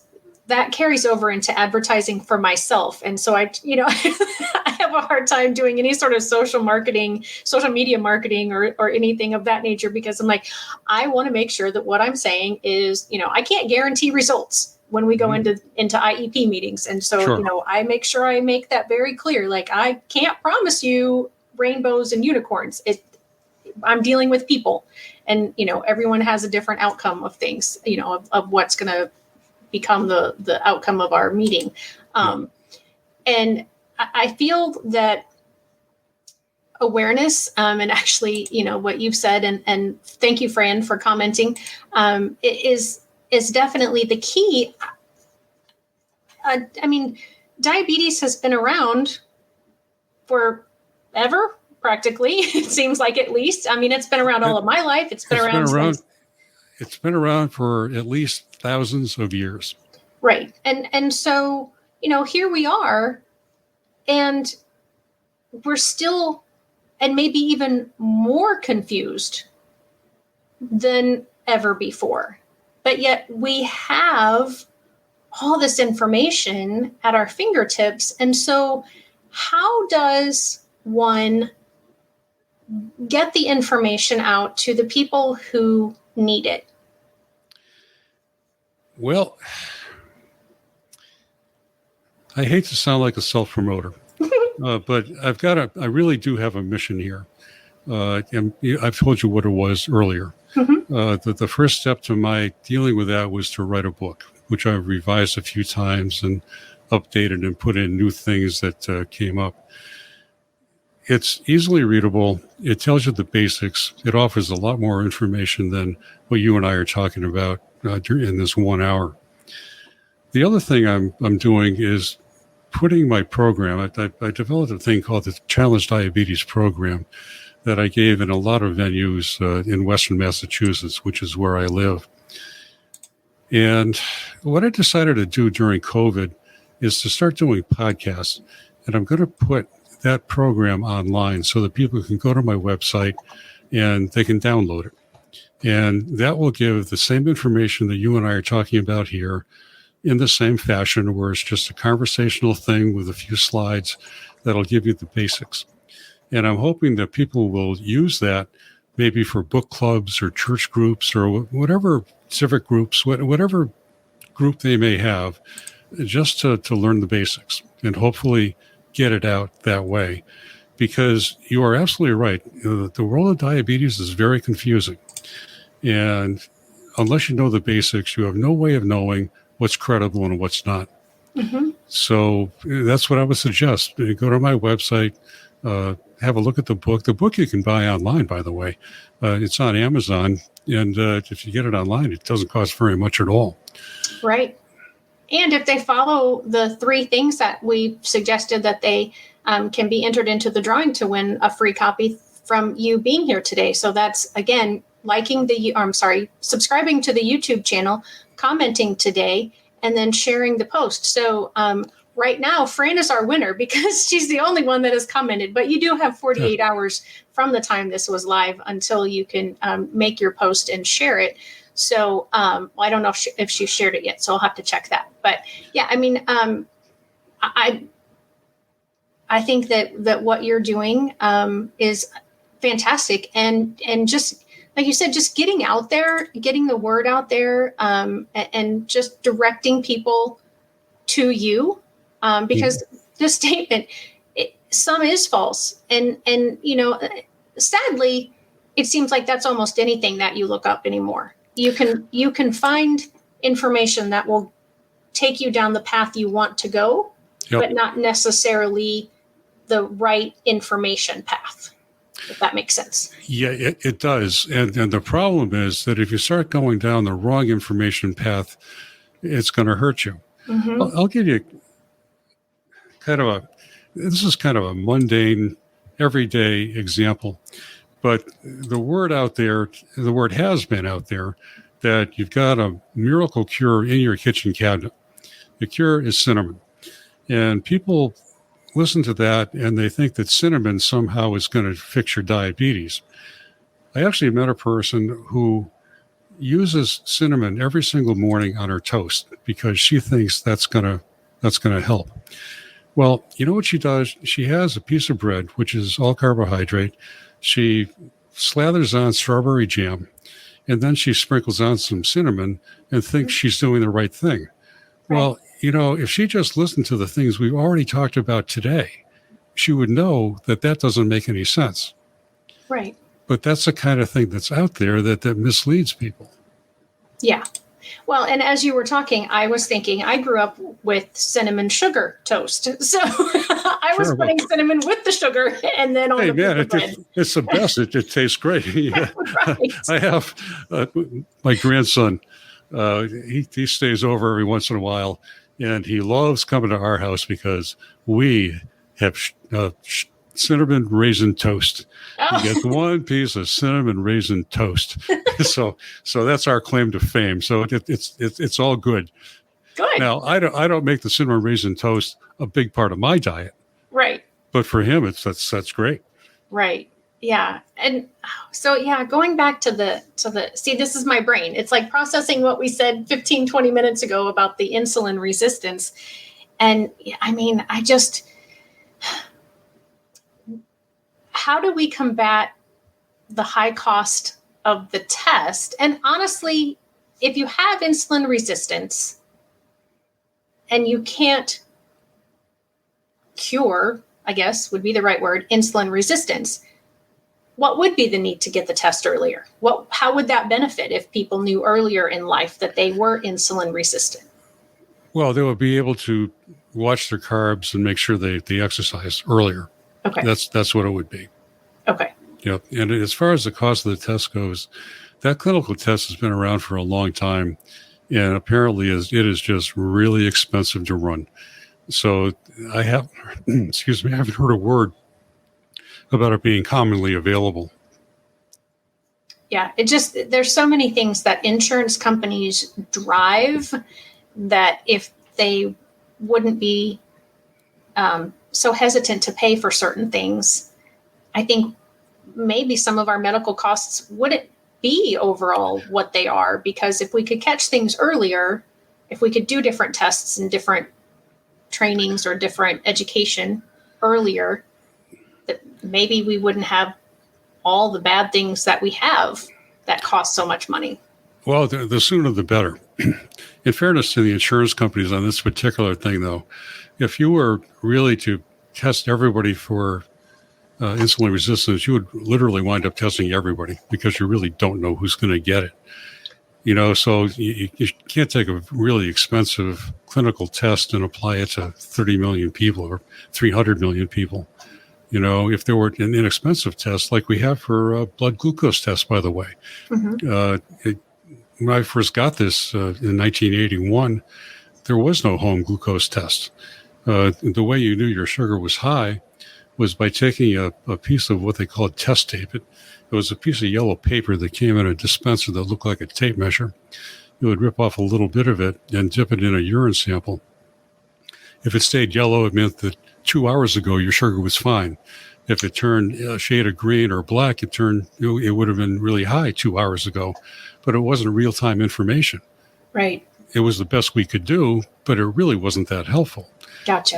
that carries over into advertising for myself. And so I have a hard time doing any sort of social media marketing or anything of that nature, because I'm like, I want to make sure that what I'm saying is, I can't guarantee results when we go into IEP meetings. And so, Sure. I make sure I make that very clear. Like, I can't promise you rainbows and unicorns. I'm dealing with people, and everyone has a different outcome of things, of what's going to become the outcome of our meeting. And I feel that awareness, and actually, what you've said, and thank you, Fran, for commenting, is definitely the key. I mean, diabetes has been around forever, practically. It seems like, at least. I mean, it's been around all of my life. It's been around for at least thousands of years. Right. And so, here we are, and we're still, and maybe even more confused than ever before. But yet we have all this information at our fingertips. And so how does one get the information out to the people who need it? Well, I hate to sound like a self-promoter, but I really do have a mission here. And I've told you what it was earlier. The first step to my dealing with that was to write a book, which I've revised a few times and updated and put in new things that came up. It's easily readable. It tells you the basics. It offers a lot more information than what you and I are talking about in this 1 hour. The other thing I'm doing is putting my program. I developed a thing called the Challenge Diabetes Program that I gave in a lot of venues in Western Massachusetts, which is where I live. And what I decided to do during COVID is to start doing podcasts. And I'm going to put that program online so that people can go to my website and they can download it. And that will give the same information that you and I are talking about here in the same fashion, where it's just a conversational thing with a few slides that'll give you the basics. And I'm hoping that people will use that maybe for book clubs or church groups or whatever civic groups, whatever group they may have, just to learn the basics and hopefully get it out that way. Because you are absolutely right. The world of diabetes is very confusing. And unless you know the basics, you have no way of knowing what's credible and what's not. So that's what I would suggest. Go to my website, have a look at the book. The book you can buy online, by the way. It's on Amazon. And if you get it online, it doesn't cost very much at all. Right. And if they follow the 3 things that we suggested, that they can be entered into the drawing to win a free copy from you being here today. So that's, again, subscribing to the YouTube channel, commenting today, and then sharing the post. So right now, Fran is our winner because she's the only one that has commented. But you do have 48 hours from the time this was live until you can make your post and share it. So I don't know if she shared it yet, so I'll have to check that. But yeah, I mean, I think that what you're doing is fantastic, and just like you said, just getting out there, getting the word out there, and just directing people to you, because the statement, some is false, and sadly, it seems like that's almost anything that you look up anymore. You can find information that will take you down the path you want to go, but not necessarily the right information path, if that makes sense. Yeah, it does. And the problem is that if you start going down the wrong information path, it's going to hurt you. I'll give you this is kind of a mundane, everyday example. But the word has been out there that you've got a miracle cure in your kitchen cabinet. The cure is cinnamon. And people listen to that and they think that cinnamon somehow is going to fix your diabetes. I actually met a person who uses cinnamon every single morning on her toast because she thinks that's going to help. Well, you know what she does? She has a piece of bread, which is all carbohydrate. She slathers on strawberry jam, and then she sprinkles on some cinnamon and thinks she's doing the right thing. Right. Well, if she just listened to the things we've already talked about today, she would know that doesn't make any sense. Right. But that's the kind of thing that's out there that misleads people. Yeah. Well, and as you were talking, I was thinking I grew up with cinnamon sugar toast. So I was putting cinnamon with the sugar and then on the bread. It's the best. It tastes great. Yeah. Right. I have my grandson. He stays over every once in a while, and he loves coming to our house because we have cinnamon raisin toast. Oh. You get one piece of cinnamon raisin toast. so that's our claim to fame. So it's all good. Good. Now I don't make the cinnamon raisin toast a big part of my diet. Right. But for him, that's great. Right. Yeah. And so, yeah, going back to the, see, this is my brain. It's like processing what we said 15, 20 minutes ago about the insulin resistance. And I mean, how do we combat the high cost of the test? And honestly, if you have insulin resistance and you can't cure, I guess would be the right word, insulin resistance, what would be the need to get the test earlier? How would that benefit if people knew earlier in life that they were insulin resistant? Well, they would be able to watch their carbs and make sure they exercise earlier. Okay. That's what it would be. Okay. Yep. And as far as the cost of the test goes, that clinical test has been around for a long time, and apparently it is just really expensive to run. So I haven't heard a word about it being commonly available. Yeah, there's so many things that insurance companies drive that if they wouldn't be so hesitant to pay for certain things, I think maybe some of our medical costs wouldn't be overall what they are, because if we could catch things earlier, if we could do different tests and different trainings or different education earlier, that maybe we wouldn't have all the bad things that we have that cost so much money. Well, the sooner the better. In fairness to the insurance companies on this particular thing, though, if you were really to test everybody for insulin resistance, you would literally wind up testing everybody because you really don't know who's going to get it. So you can't take a really expensive clinical test and apply it to 30 million people or 300 million people. If there were an inexpensive test like we have for blood glucose tests, by the way. Mm-hmm. When I first got this in 1981, there was no home glucose test. The way you knew your sugar was high was by taking a piece of what they called test tape. It was a piece of yellow paper that came in a dispenser that looked like a tape measure. You would rip off a little bit of it and dip it in a urine sample. If it stayed yellow, it meant that 2 hours ago your sugar was fine. If it turned a shade of green or black, it would have been really high 2 hours ago, but it wasn't real-time information. Right. It was the best we could do, but it really wasn't that helpful. Gotcha.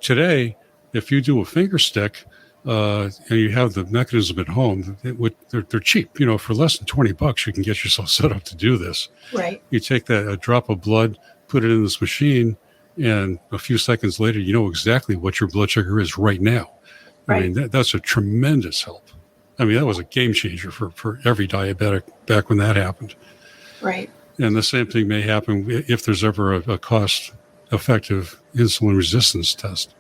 Today, if you do a finger stick and you have the mechanism at home, they're cheap. For less than $20, you can get yourself set up to do this. Right. You take a drop of blood, put it in this machine, and a few seconds later, you know exactly what your blood sugar is right now. Right. I mean, that's a tremendous help. I mean, that was a game changer for every diabetic back when that happened. Right. And the same thing may happen if there's ever a cost-effective insulin resistance test.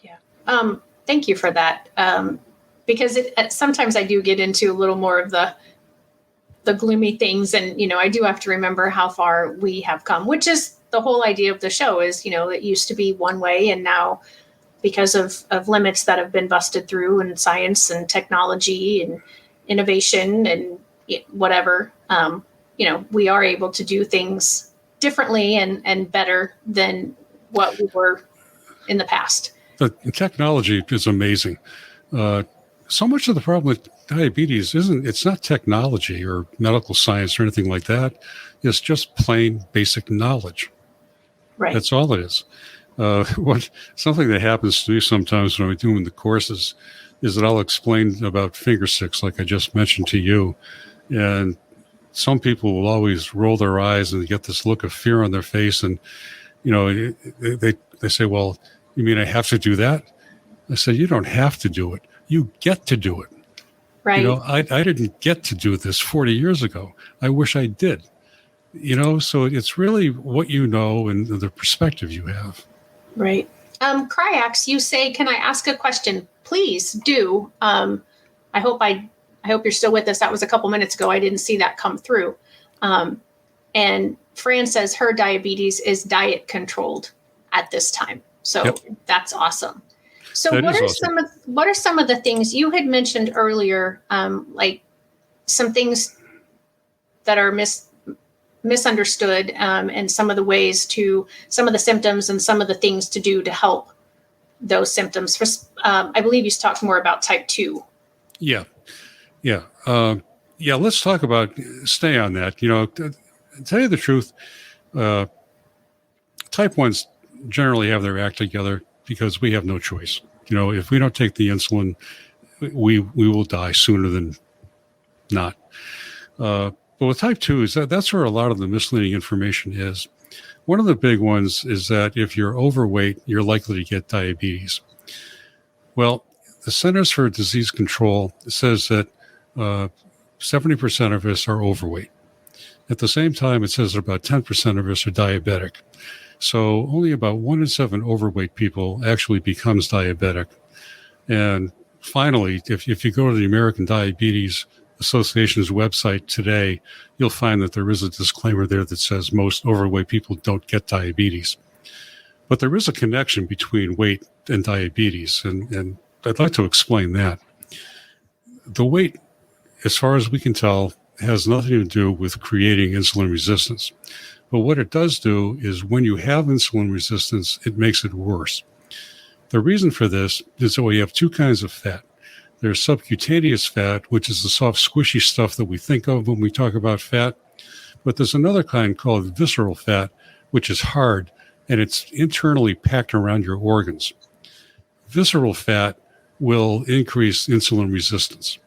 Yeah. Thank you for that. Because sometimes I do get into a little more of the gloomy things, and I do have to remember how far we have come, which is the whole idea of the show. Is it used to be one way, and now, because of limits that have been busted through in science and technology and innovation and whatever, we are able to do things differently and better than what we were in the past. The technology is amazing. So much of the problem with diabetes it's not technology or medical science or anything like that. It's just plain basic knowledge. Right. That's all it is. Something that happens to me sometimes when I'm doing the courses is that I'll explain about finger sticks, like I just mentioned to you. And some people will always roll their eyes and get this look of fear on their face. And, they say, well, you mean I have to do that? I said, you don't have to do it. You get to do it. Right. I didn't get to do this 40 years ago. I wish I did. So it's really what you know and the perspective you have. Right. Cryax, you say, can I ask a question? Please do. I hope you're still with us. That was a couple minutes ago. I didn't see that come through. And Fran says her diabetes is diet controlled at this time. So Yep. That's awesome. So That what is are awesome. what are some of the things you had mentioned earlier, like some things that are misunderstood, and some of the symptoms and some of the things to do to help those symptoms. I believe you talked more about type 2. Yeah. Let's talk about, stay on that. To tell you the truth, type 1s generally have their act together because we have no choice. If we don't take the insulin, we will die sooner than not. But with type 2s, that's where a lot of the misleading information is. One of the big ones is that if you're overweight, you're likely to get diabetes. Well, the Centers for Disease Control says that 70% of us are overweight. At the same time, it says that about 10% of us are diabetic. So only about 1 in 7 overweight people actually becomes diabetic. And finally, if you go to the American Diabetes Association's website today, you'll find that there is a disclaimer there that says most overweight people don't get diabetes. But there is a connection between weight and diabetes, and I'd like to explain that. The weight, as far as we can tell, has nothing to do with creating insulin resistance. But what it does do is when you have insulin resistance, it makes it worse. The reason for this is that we have two kinds of fat. There's subcutaneous fat, which is the soft, squishy stuff that we think of when we talk about fat. But there's another kind called visceral fat, which is hard, and it's internally packed around your organs. Visceral fat will increase insulin resistance.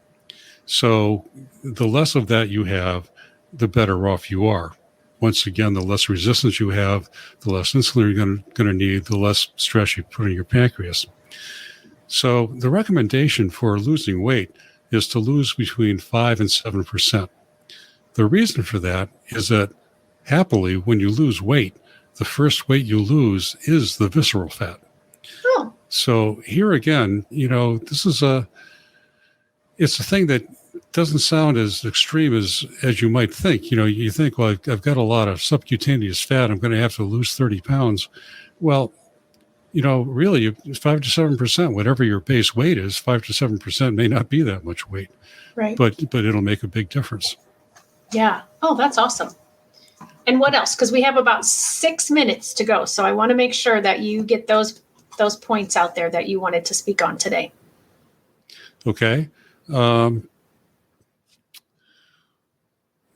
So the less of that you have, the better off you are. Once again, the less resistance you have, the less insulin you're going to need, the less stress you put in your pancreas. So the recommendation for losing weight is to lose between 5 and 7%. The reason for that is that happily, when you lose weight, the first weight you lose is the visceral fat. Oh. So here again, this is it's a thing that doesn't sound as extreme as you might think. You think, well, I've got a lot of subcutaneous fat. I'm going to have to lose 30 pounds. Well, really 5 to 7%, whatever your base weight is, 5 to 7% may not be that much weight. Right. But it'll make a big difference. Yeah. Oh, that's awesome. And what else? Because we have about 6 minutes to go. So I want to make sure that you get those points out there that you wanted to speak on today. Okay.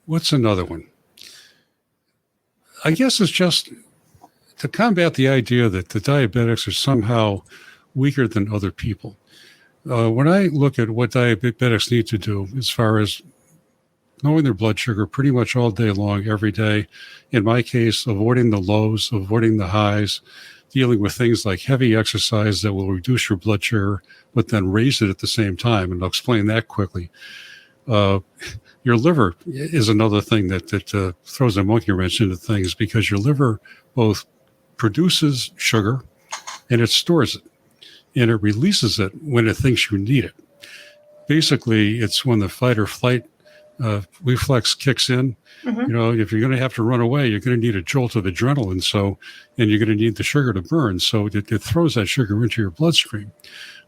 What's another one? I guess it's just to combat the idea that the diabetics are somehow weaker than other people. When I look at what diabetics need to do as far as knowing their blood sugar pretty much all day long, every day, in my case, avoiding the lows, avoiding the highs, dealing with things like heavy exercise that will reduce your blood sugar, but then raise it at the same time. And I'll explain that quickly. Your liver is another thing that throws a monkey wrench into things, because your liver both produces sugar and it stores it, and it releases it when it thinks you need it. Basically, it's when the fight or flight reflex kicks in. Mm-hmm. If you're going to have to run away, you're going to need a jolt of adrenaline. And you're going to need the sugar to burn. So it throws that sugar into your bloodstream.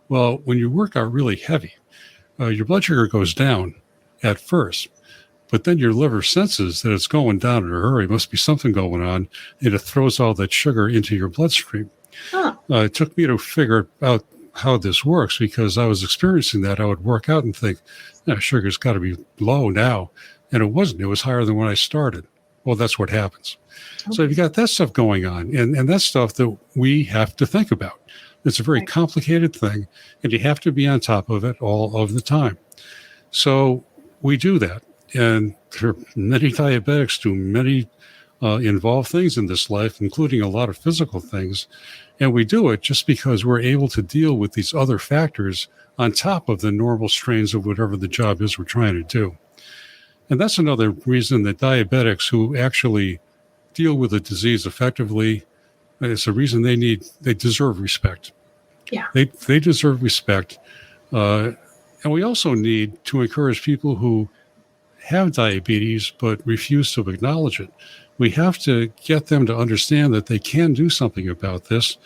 Well, when you work out really heavy, your blood sugar goes down at first, but then your liver senses that it's going down in a hurry. Must be something going on, and it throws all that sugar into your bloodstream. Huh. It took me to figure out how this works, because I was experiencing that. I would work out and think, sugar's got to be low now. And it wasn't. It was higher than when I started. Well, that's what happens. Okay. So you've got that stuff going on, and that's stuff that we have to think about. It's a very complicated thing, and you have to be on top of it all of the time. So we do that. And there are many diabetics do many involve things in this life, including a lot of physical things. And we do it just because we're able to deal with these other factors on top of the normal strains of whatever the job is we're trying to do. And that's another reason that diabetics who actually deal with the disease effectively, it's a reason they deserve respect. Yeah. They deserve respect. And we also need to encourage people who have diabetes but refuse to acknowledge it. We have to get them to understand that they can do something about this.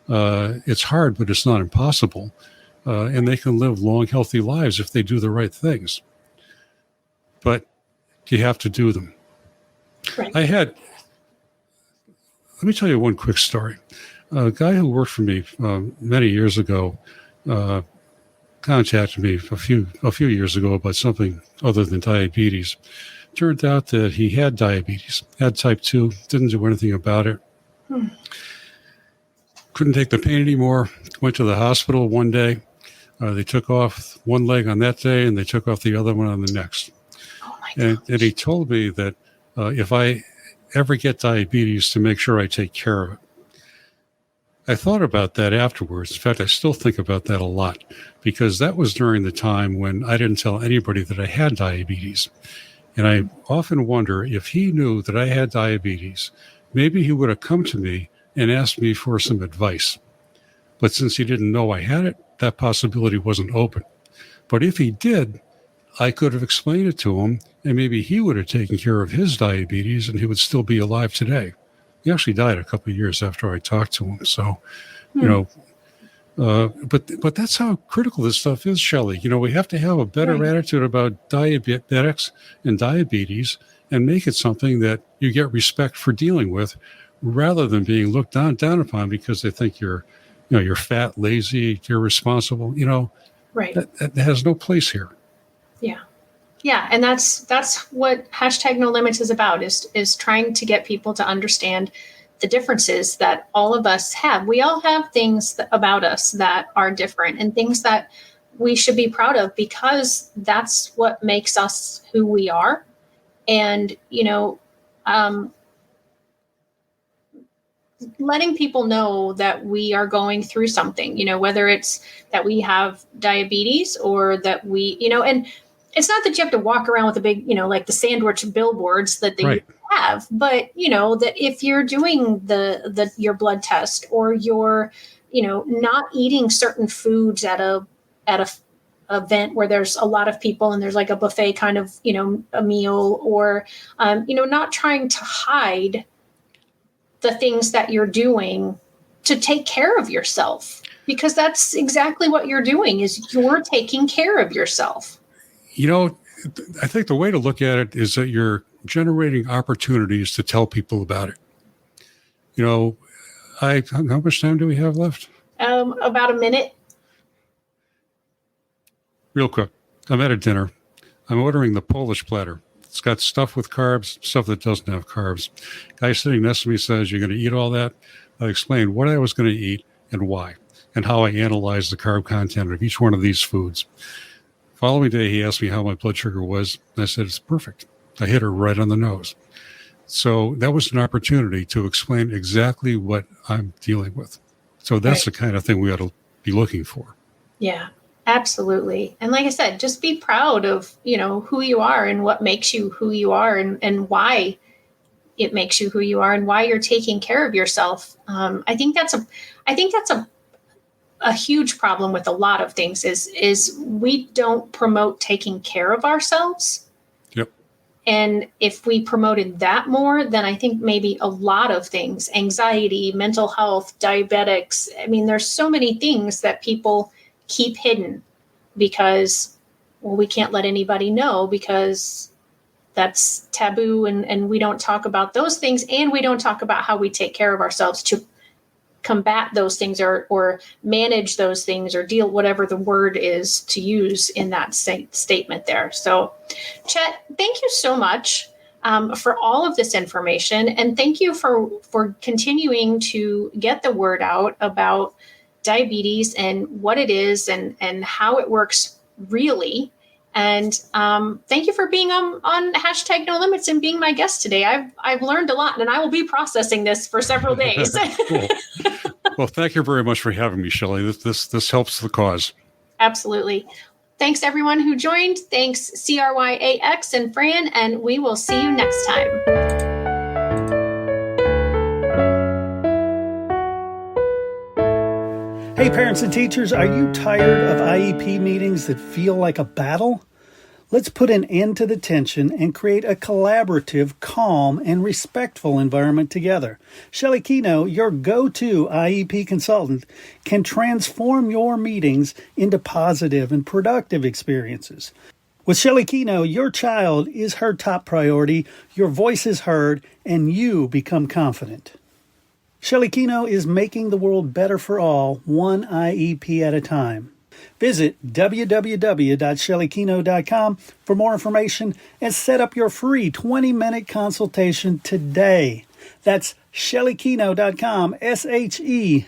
It's hard, but it's not impossible. And they can live long, healthy lives if they do the right things. But you have to do them. Right. Let me tell you one quick story. A guy who worked for me many years ago contacted me a few years ago about something other than diabetes. Turned out that he had diabetes, had type 2, didn't do anything about it. Couldn't take the pain anymore. Went to the hospital one day. They took off one leg on that day, and they took off the other one on the next. Oh my gosh. And he told me that if I ever get diabetes, to make sure I take care of it. I thought about that afterwards. In fact, I still think about that a lot, because that was during the time when I didn't tell anybody that I had diabetes. And I often wonder if he knew that I had diabetes, maybe he would have come to me and asked me for some advice. But since he didn't know I had it, that possibility wasn't open. But if he did, I could have explained it to him, and maybe he would have taken care of his diabetes and he would still be alive today. He actually died a couple of years after I talked to him. So, but that's how critical this stuff is, Shelley. We have to have a better attitude about diabetics and diabetes and make it something that you get respect for dealing with, rather than being looked down upon because they think you're fat, lazy, irresponsible. Right. That has no place here. Yeah. Yeah. And that's what #NoLimits is about, is trying to get people to understand the differences that all of us have. We all have things about us that are different, and things that we should be proud of, because that's what makes us who we are. And, letting people know that we are going through something, whether it's that we have diabetes, or that we, and it's not that you have to walk around with a big, like the sandwich billboards that they have, but that if you're doing your blood test, or you're, not eating certain foods at a event where there's a lot of people and there's like a buffet kind of, a meal, or, not trying to hide the things that you're doing to take care of yourself, because that's exactly what you're doing, is you're taking care of yourself. I think the way to look at it is that you're generating opportunities to tell people about it. How much time do we have left? About a minute. Real quick. I'm at a dinner. I'm ordering the Polish platter. It's got stuff with carbs, stuff that doesn't have carbs. Guy sitting next to me says, "You're going to eat all that?" I explained what I was going to eat and why, and how I analyzed the carb content of each one of these foods. Following day, he asked me how my blood sugar was, and I said, "It's perfect." I hit her right on the nose. So that was an opportunity to explain exactly what I'm dealing with. So that's the kind of thing we ought to be looking for. Yeah. Absolutely. And like I said, just be proud of, who you are and what makes you who you are, and why it makes you who you are, and why you're taking care of yourself. I think that's a huge problem with a lot of things is we don't promote taking care of ourselves. Yep. And if we promoted that more, then I think maybe a lot of things, anxiety, mental health, diabetics. I mean, there's so many things that people keep hidden because, we can't let anybody know, because that's taboo, and we don't talk about those things, and we don't talk about how we take care of ourselves to combat those things, or manage those things, or deal, whatever the word is to use in that statement there. So, Chet, thank you so much for all of this information, and thank you for continuing to get the word out about diabetes and what it is, and how it works really, And thank you for being on hashtag No Limits and being my guest today. I've learned a lot, and I will be processing this for several days. Cool. Well, thank you very much for having me, Shelley. This helps the cause. Absolutely. Thanks everyone who joined. Thanks CRYAX and Fran, and we will see you next time. Hey parents and teachers, are you tired of IEP meetings that feel like a battle? Let's put an end to the tension and create a collaborative, calm, and respectful environment together. Shelley Keno, your go-to IEP consultant, can transform your meetings into positive and productive experiences. With Shelley Keno, your child is her top priority, your voice is heard, and you become confident. Shelley Keno is making the world better for all, one IEP at a time. Visit www.shelleykeno.com for more information and set up your free 20-minute consultation today. That's shelleykeno.com, SHELLEYKENOW.